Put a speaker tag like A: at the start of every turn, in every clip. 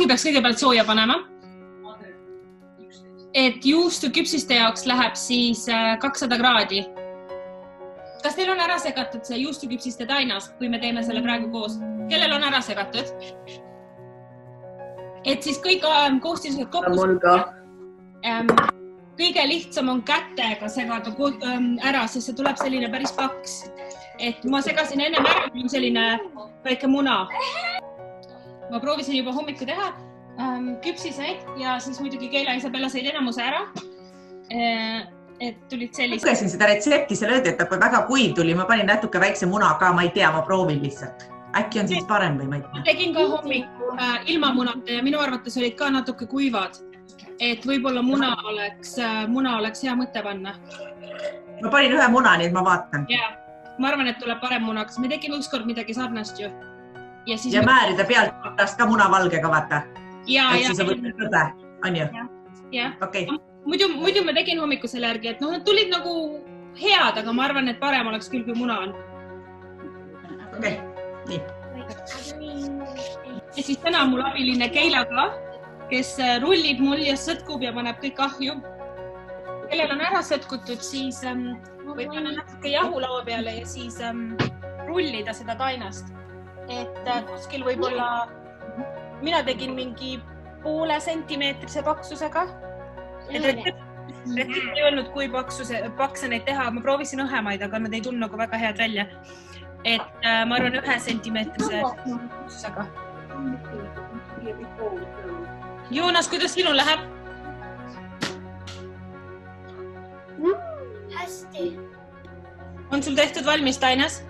A: ahju peaks kõigepealt sooja panema. Et juustuküpsiste jaoks läheb siis 200 kraadi. Kas teil on ära segatud see juustuküpsiste tainas, kui me teeme selle praegu koos? Kellel on ära segatud? Et siis kõik koostised kokku. Kõige lihtsam on kätega segada ära, sest see tuleb selline päris paks. Et ma segasin ennem ära, kui on selline väike muna. Ma proovisin juba hommiku teha küpsiseid ja siis muidugi Keila Isabella said enamuse ära. Et tulid sellised.
B: Lugesin seda retsepti, seal öeldi, et väga kuiv tuli. Ma panin natuke väikse muna ka, ma ei tea, ma proovin lihtsalt. Äkki on siis parem või ma ei tea.
A: Tegin ka hommiku ilma munata ja minu arvates olid ka natuke kuivad. Et võib-olla muna oleks hea mõte panna.
B: Ma panin ühe muna, nii et ma vaatan.
A: Ja, ma arvan, et tuleb parem muna, kas me tegime ükskord midagi sarnast ju.
B: Ja määrida pealt pärast ka munavalgega, vaata.
A: Ja.
B: Siis on võtta tõde, on ju?
A: Ja.
B: Okay.
A: Muidu ma tegin hommiku selle järgi, et nad tulid nagu head, aga ma arvan, et parem oleks küll, kui muna on.
B: Okei, nii.
A: Ja siis täna mul abiline Keila ka, kes rullib mul ja sõtkub ja paneb kõik ahju. Kellel on ära sõtkutud, siis võib panna natuke jahu laua peale ja siis rullida seda tainast. Et kuskil võib-olla, mina tegin mingi poole sentimeetrise paksusega. Retsept ei olnud, kui pakse neid teha. Ma proovisin õhemaid, aga nad ei tulnud nagu väga head välja. Et ma arvan 1 sentimeetrise paksusega. Joonas, kuidas sinul läheb?
C: Hästi.
A: On sul tehtud valmis tainas?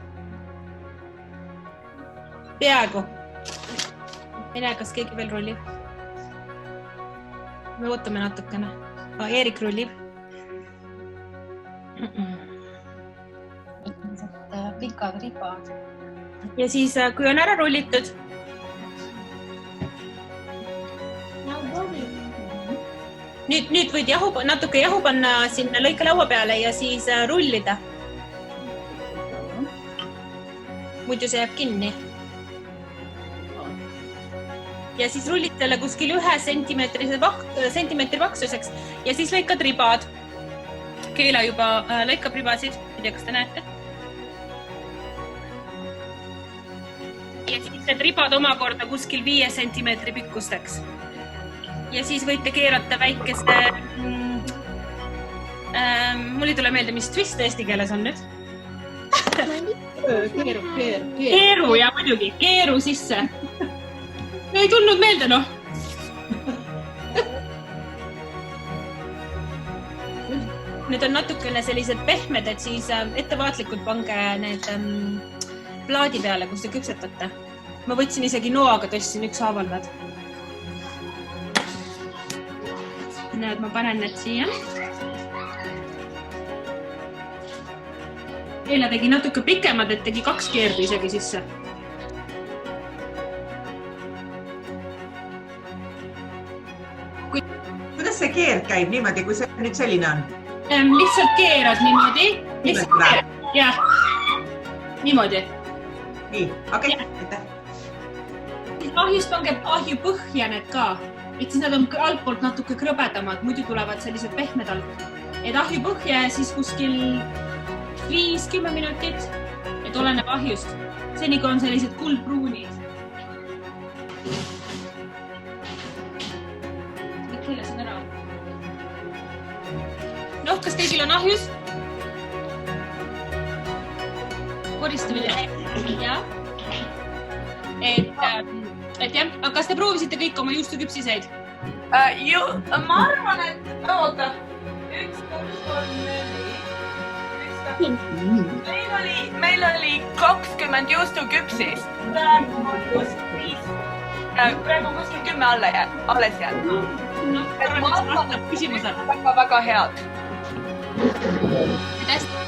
A: Peaaegu. Ei näe, kas keegi veel rullib? Me ootame natukene. Eerik rullib. Pikad ribad. Ja siis, kui on ära rullitud, nüüd võid natuke jahu panna sinna lõikelaua peale ja siis rullida. Muidu see jääb kinni. Ja siis rullid selle kuskil 1 sentimeetri paksuseks ja siis lõikad ribad. Keila juba lõikab ribasid, ei tea, kas te näete. Ja siis need ribad omakorda kuskil 5 sentimeetri pikkusteks. Ja siis võite keerata väikese, mul ei tule meelde, mis twist eesti keeles on nüüd. Keeru ja muidugi, keeru sisse. Ei tulnud meelde, noh. Need on natukene sellised pehmed, et siis ettevaatlikult pange need plaadi peale, kus te küpsetate. Ma võtsin isegi noaga, tõstsin ükshaaval nad. Näed, ma panen need siia. Keila tegi natuke pikemad, et tegi 2 keerdu isegi sisse.
B: Kuidas see keerd käib niimoodi, kui see nüüd selline on?
A: Lihtsalt keerad niimoodi. Jah, niimoodi.
B: Nii, okei.
A: Ahjust pange ahju põhja need ka. Et siis nad on altpoolt natuke krõbedamad, muidu tulevad sellised pehmed alt. Et ahju põhja ja siis kuskil 5-10 minutit, et oleneb ahjust. Seni kui on sellised kuldpruunid. Keelasin ära. Noh, kas kõigil on ahjus? Koristamine. Ja. Et jah, aga kas te proovisite kõik oma juustuküpsiseid?
D: Ma arvan, et oota. 1, 2, 3, 4. Meil oli 20 juustuküpsist. Praegu kuskil 10 alles jääd.
A: Ma arvan, et see vastab küsimusele.
D: Väga head.
A: Hästi.